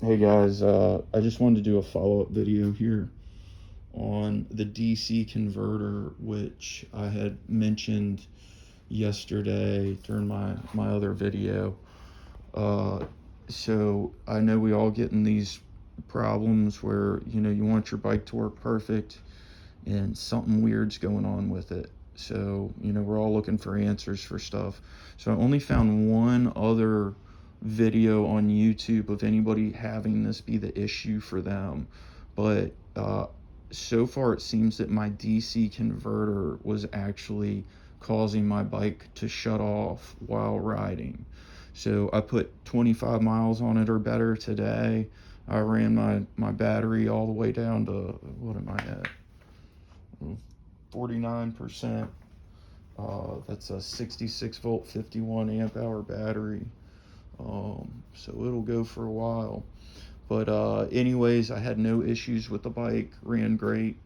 Hey guys, I just wanted to do a follow-up video here on the DC converter, which I had mentioned yesterday during my other video. Uh, so I know we all get in these problems where, you want your bike to work perfect and something weird's going on with it. So, we're all looking for answers for stuff. So I only found one other video on YouTube of anybody having this be the issue for them. But so far it seems that my DC converter was actually causing my bike to shut off while riding. So I put 25 miles on it or better today. I ran my battery all the way down to, what am I at? 49%. That's a 66 volt 51 amp hour battery. So it'll go for a while. But anyways, I had no issues with the bike, ran great.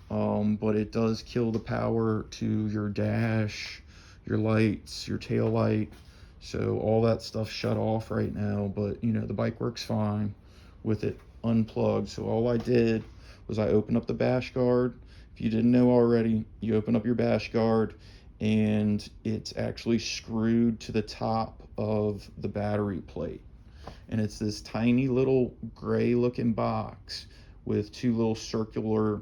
But it does kill the power to your dash, your lights, your tail light. So all that stuff shut off right now, but the bike works fine with it unplugged. So all I did was I opened up the bash guard. If you didn't know already, you open up your bash guard and it's actually screwed to the top of the battery plate. And it's this tiny little gray looking box with two little circular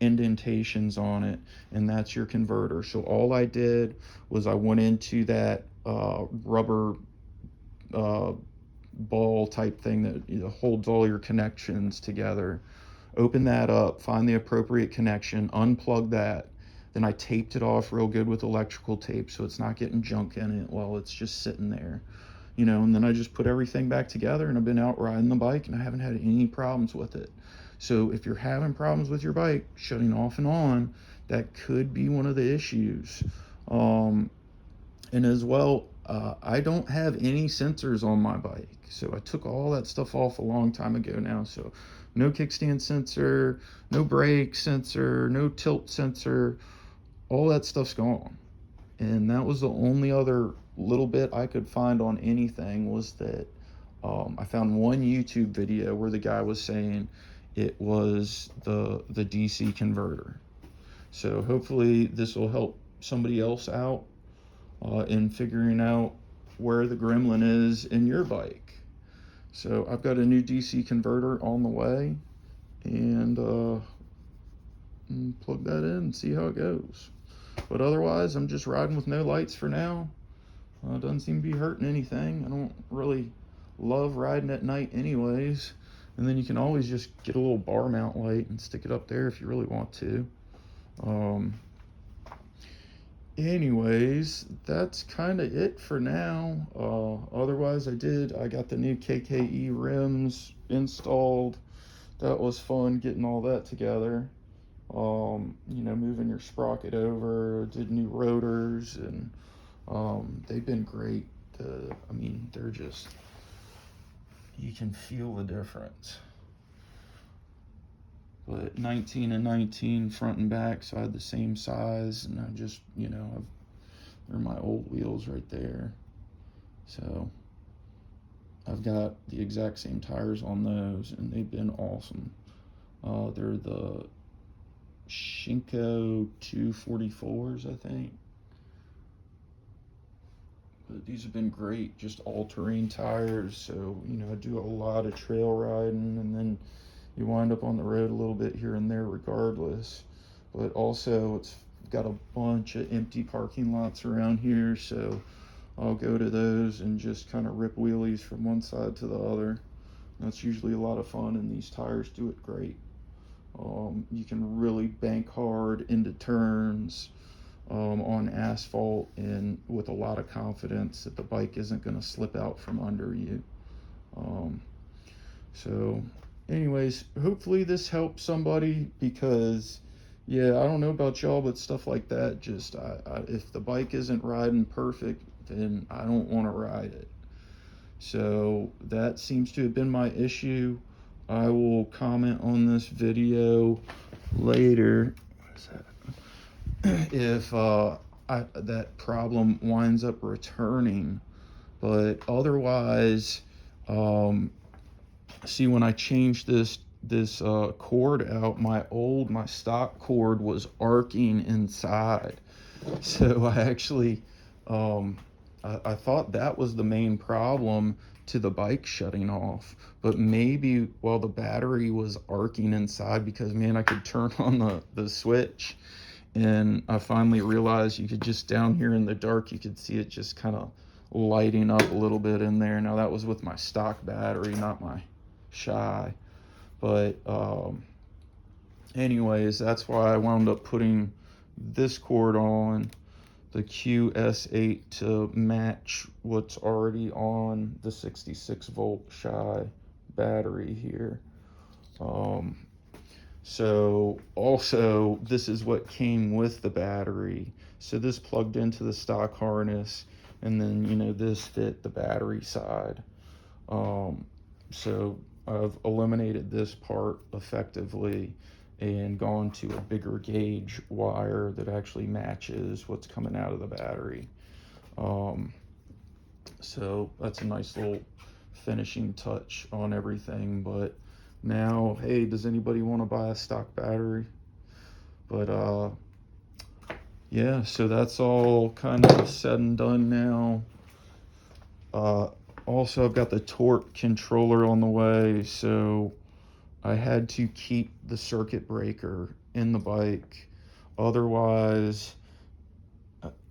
indentations on it, and that's your converter. So all I did was I went into that rubber ball type thing that holds all your connections together. Open that up, find the appropriate connection, unplug that. Then I taped it off real good with electrical tape so it's not getting junk in it while it's just sitting there. And then I just put everything back together, and I've been out riding the bike and I haven't had any problems with it. So if you're having problems with your bike shutting off and on, that could be one of the issues. And as well, I don't have any sensors on my bike. So I took all that stuff off a long time ago now. So no kickstand sensor, no brake sensor, no tilt sensor, all that stuff's gone. And that was the only other little bit I could find on anything was that I found one YouTube video where the guy was saying it was the DC converter. So hopefully this will help somebody else out in figuring out where the gremlin is in your bike. So I've got a new DC converter on the way, and plug that in and see how it goes. But otherwise, I'm just riding with no lights for now. Doesn't seem to be hurting anything. I don't really love riding at night anyways. And then you can always just get a little bar mount light and stick it up there if you really want to. Anyways, that's kind of it for now. Otherwise, I got the new KKE rims installed. That was fun getting all that together. Moving your sprocket over, did new rotors, and they've been great. They're just, you can feel the difference. But 19 and 19 front and back, so I had the same size, and I just, they're my old wheels right there. So I've got the exact same tires on those, and they've been awesome. They're the Shinko 244s, I think. But these have been great, just all-terrain tires. So, I do a lot of trail riding, and then you wind up on the road a little bit here and there regardless. But also, it's got a bunch of empty parking lots around here, so I'll go to those and just kind of rip wheelies from one side to the other. That's usually a lot of fun, and these tires do it great. You can really bank hard into turns on asphalt and with a lot of confidence that the bike isn't going to slip out from under you. So anyways, hopefully this helps somebody, because I don't know about y'all, but stuff like that, just if the bike isn't riding perfect, then I don't want to ride it. So that seems to have been my issue. I will comment on this video later. What is that? If that problem winds up returning, but otherwise, see, when I changed this cord out, my stock cord was arcing inside. So I actually, um, I thought that was the main problem to the bike shutting off, but maybe while the battery was arcing inside, because man, I could turn on the switch, and I finally realized you could just, down here in the dark, you could see it just kind of lighting up a little bit in there. Now that was with my stock battery, not my Shy. But anyways, that's why I wound up putting this cord on the QS8 to match what's already on the 66 volt Shy battery here. So also, this is what came with the battery. So this plugged into the stock harness, and then, you know, this fit the battery side. So I've eliminated this part effectively and gone to a bigger gauge wire that actually matches what's coming out of the battery. So that's a nice little finishing touch on everything. But now, hey, does anybody want to buy a stock battery? But yeah, so that's all kind of said and done now. Also, I've got the Torp controller on the way, so I had to keep the circuit breaker in the bike. Otherwise,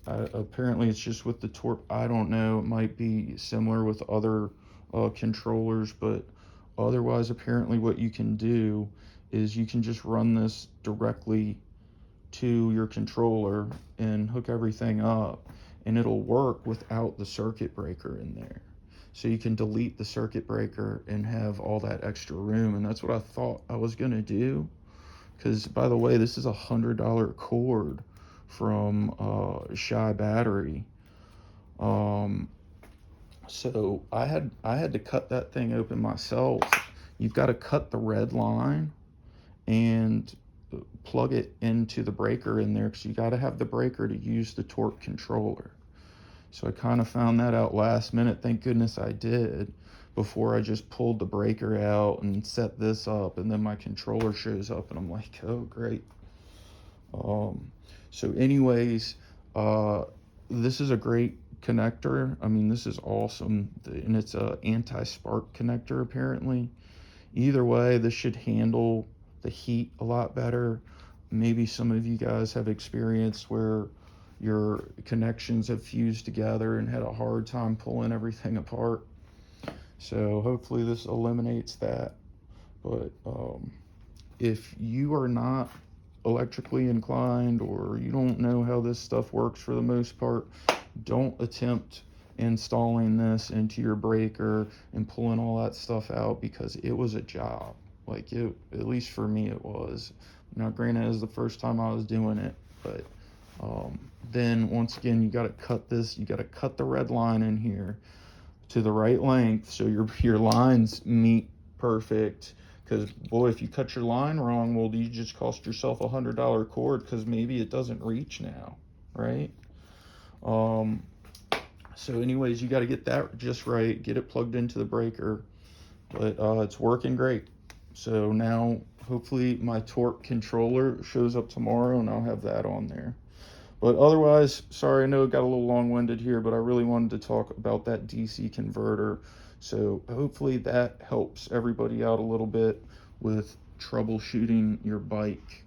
apparently it's just with the Torp. I don't know. It might be similar with other controllers, but otherwise, apparently what you can do is you can just run this directly to your controller and hook everything up, and it'll work without the circuit breaker in there. So you can delete the circuit breaker and have all that extra room. And that's what I thought I was gonna do. Because, by the way, this is $100 cord from Shy Battery. So I had to cut that thing open myself. You've got to cut the red line and plug it into the breaker in there, because you got to have the breaker to use the Torp controller. So I kind of found that out last minute. Thank goodness I did, before I just pulled the breaker out and set this up, and then my controller shows up and I'm like, oh great. So anyways, this is a great connector. I mean, this is awesome, and it's a anti-spark connector apparently. Either way, this should handle the heat a lot better. Maybe some of you guys have experienced where your connections have fused together and had a hard time pulling everything apart. So hopefully this eliminates that. But if you are not electrically inclined, or you don't know how this stuff works for the most part, don't attempt installing this into your breaker and pulling all that stuff out, because it was a job. Like, it, at least for me, it was. Now granted, it was the first time I was doing it, but then once again, you got to cut this, you got to cut the red line in here to the right length, so your lines meet perfect. Because boy, if you cut your line wrong, well, you just cost yourself $100 cord, because maybe it doesn't reach now, right? So anyways, you got to get that just right, get it plugged into the breaker. But it's working great. So now hopefully my Torp controller shows up tomorrow, and I'll have that on there. But otherwise, sorry, I know it got a little long-winded here, but I really wanted to talk about that DC converter. So hopefully that helps everybody out a little bit with troubleshooting your bike,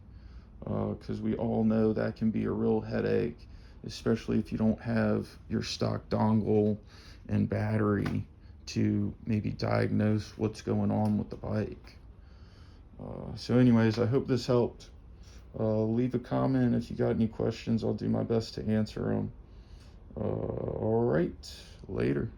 because we all know that can be a real headache, especially if you don't have your stock dongle and battery to maybe diagnose what's going on with the bike. So anyways, I hope this helped. Leave a comment if you got any questions. I'll do my best to answer them. All right, later.